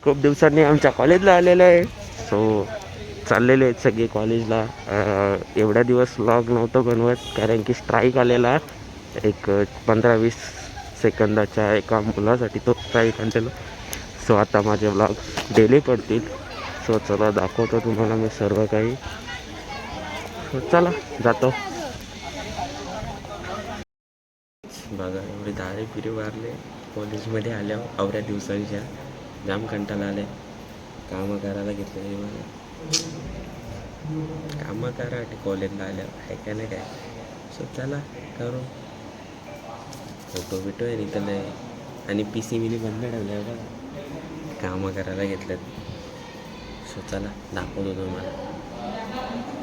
खूप दिवसांनी आमच्या कॉलेजला आलेलं आहे. सो चाललेले आहेत सगळे कॉलेजला. एवढ्या दिवस व्लॉग नव्हतं बनवत कारण की स्ट्राईक आलेला एक 15-20 सेकंदाच्या एका मुलासाठी तो स्ट्राईक आणलेला. सो आता माझे व्लॉग डेली पडतील. सो चला दाखवतो तुम्हाला मी सर्व काही. सो चला जातो. बघा एवढे धारे फिरे मारले कॉलेजमध्ये आल्यावर अवऱ्या दिवसांच्या. जाम कंटाळा आले. कामं करायला घेतले मला. कामं करा कॉलेजला आल्यावर आहे का नाही काय. सो चला करू. फोटो बिटो आहे इथं नाही. आणि पी सी मिनी बंद ठेवलं आहे बघा. कामं करायला घेतलेत. सो चला दाखवतो तुम्हाला.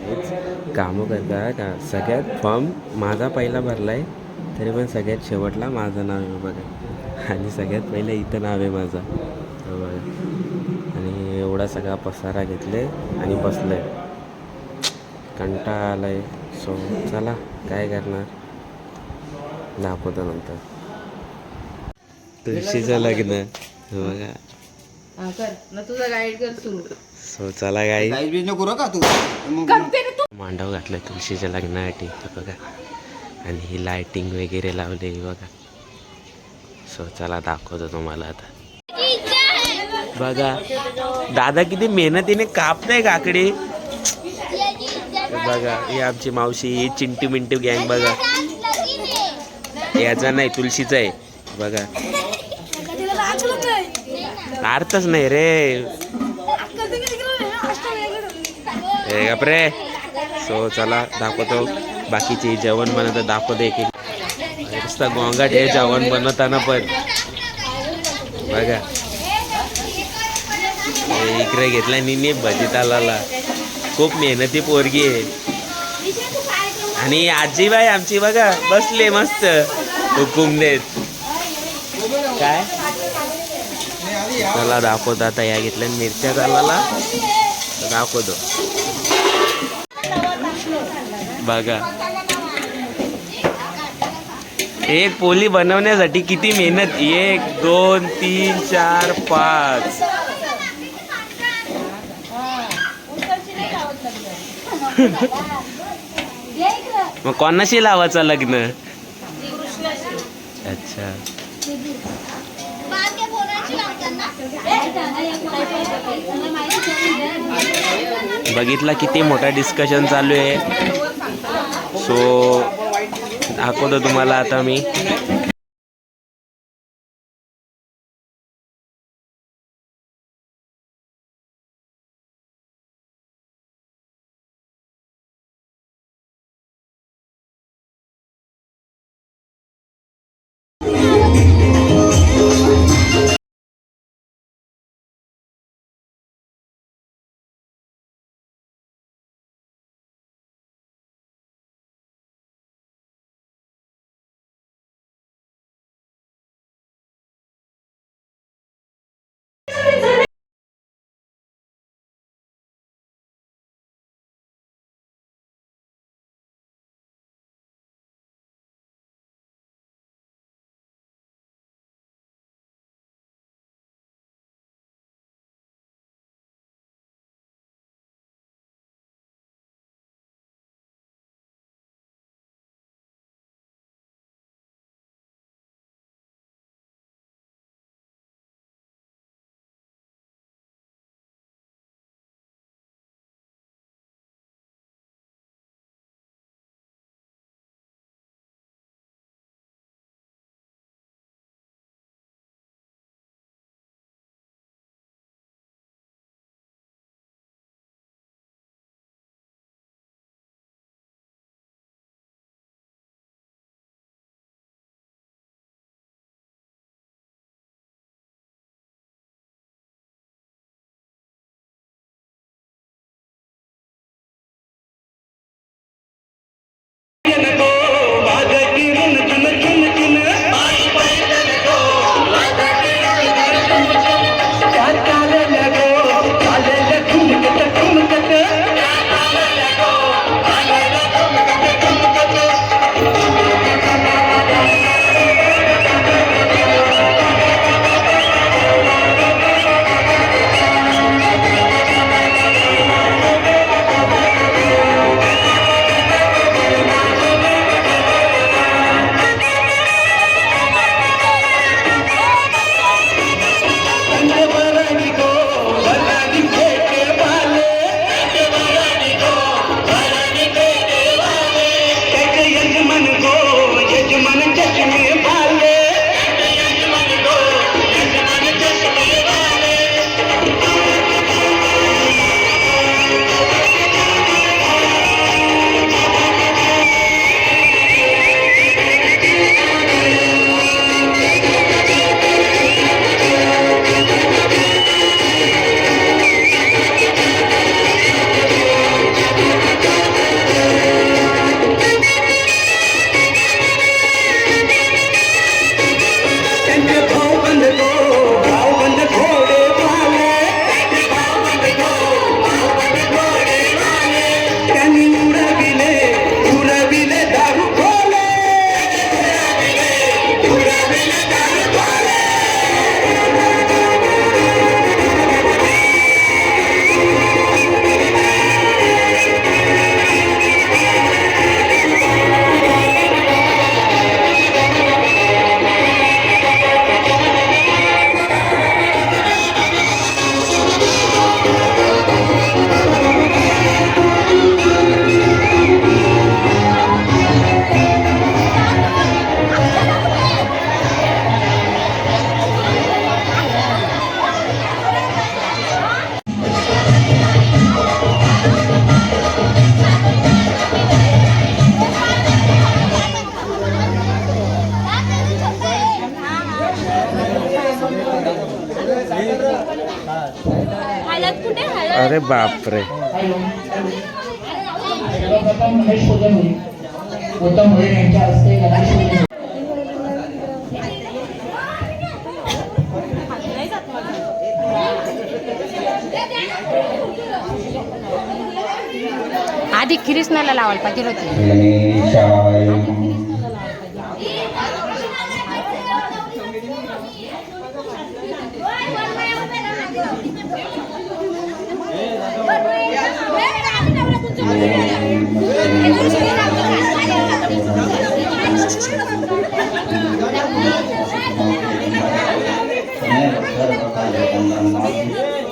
हेच कामं करता का सगळ्यात फॉर्म माझा पहिला भरला आहे. तरी पण सगळ्यात शेवटला माझं नाव आहे बघा. आणि सगळ्यात पहिलं इथं नाव आहे माझं बघा. आणि एवढा सगळा पसारा घेतले आणि बसलं आहे. कंटाळा आला आहे. सो चला काय करणार दाखवतो नंतर. तुळशीचं लग्न बघा. तुझा गाईड कर सुरू. सो चला गाई का तू मांडव घातलं तुळशीच्या लग्नासाठी बघा. आणि ही लायटिंग वगैरे लावली बघा. सो चला दाखवतो तुम्हाला आता. बघा दादा किती मेहनतीने कापताय काकडी. बघा ही आमची मावशी, ही चिंटू मिंटू गँग बघा. याचा नाही तुळशीचा आहे बघा. अर्थच नाही रे रे. सो चला दाखवतो बाकीचे जेवण बनवतं दाखवतो. एक नुसतं गोंगाट हे जेवण बनवताना पण बघा. इकडे घेतला निने भजी तालाला. खूप मेहनती पोरगी आहे. आणि आजीबाई आमची बघा बसले मस्त हुकुम देत. काय चला दाखवतो आता. या घेतल्या मिरच्या तालाला दाखवतो बघा. एक पोली बनवण्यासाठी किती मेहनत. 1 2 3 4 5. मग कोणाशी लावायचं लग्न. अच्छा बघितला किती मोठा डिस्कशन चालू आहे. सो दाखवतो तुम्हाला आता मी. अरे बापरे. सर्वप्रथम गणेश पूजन होईल. उत्तम होईल यांच्या हस्ते गणेश पूजन. आधी कृष्णाला लावायला पाहिजे होती. गणेशाय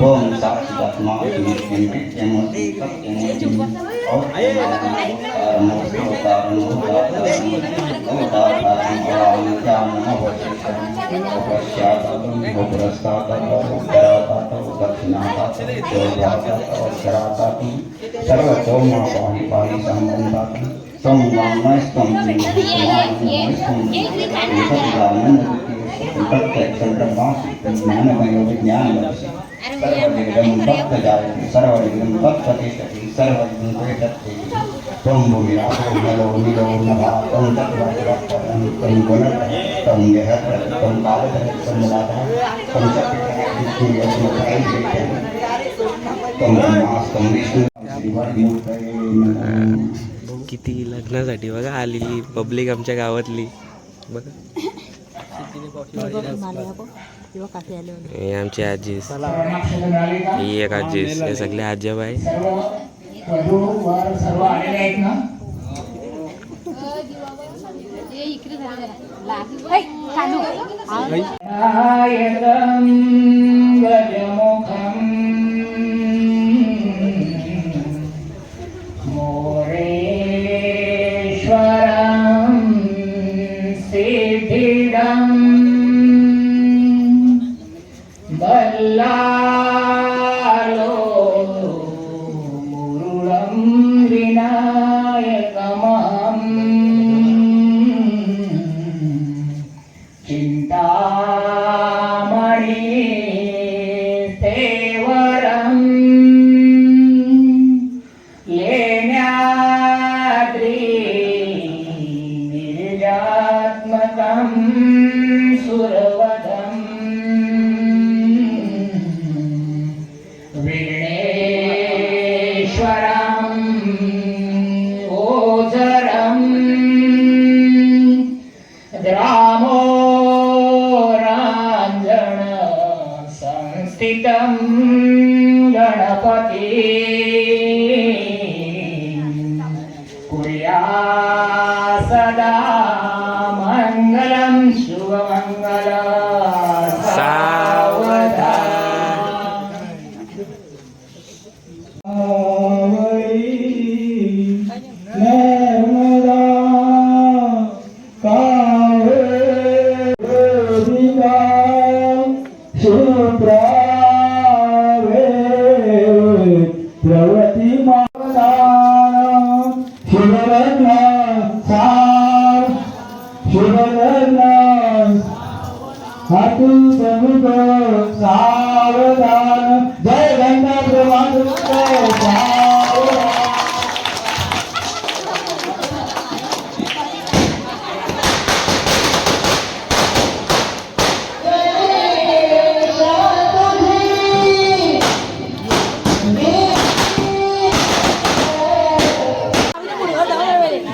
ओम साक्षात्मा किती लग्नासाठी बघा आलेली पब्लिक आमच्या गावातली बघा. हे आमची आजीस, ही एक आजीस, हे सगळे आजोबा आहे. सर्व आलेले आहेत ना. गजमुखम मोरेश्वरम सिद्धिदम बल्लालो मुरुडम विनायकमहं चिंतामणि सेवरं लेण्याद्रि गिरिजात्मकं सुरवदं विघ्नेश्वरं ओझरं रामोराञ्जन संस्थितं गणपति कुर्या सदा मङ्गलं शुभमङ्गल सावधान. नर्मदा कावेरिका प्रवती मावदान शिवरत्न सार शिवरत्न हातू समुख सावधान. जय गंगा ब्रह्मांड सावधान.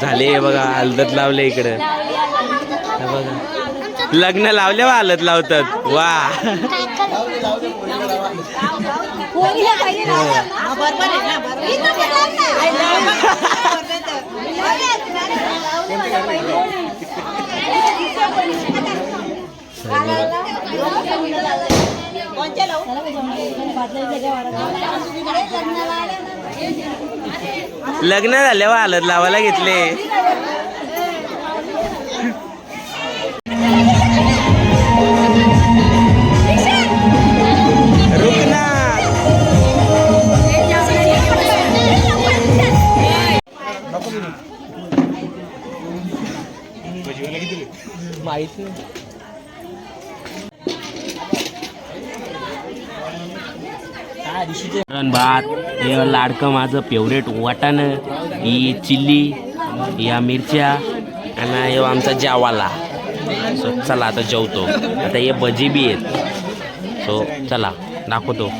झाले बघा, हलदत लावले इकडे बघा. लग्न लावले वा हलत लावतात वा. लग्न झाल्यावर हलत लावायला घेतले. रुकना माहिती वरण भात, हे लाडकं माझं फेवरेट वाटाणं, ही चिल्ली, या मिरच्या आणि हे आमचा जेवाला. सो चला आता जेवतो. आता हे भजी बी आहेत. सो चला दाखवतो.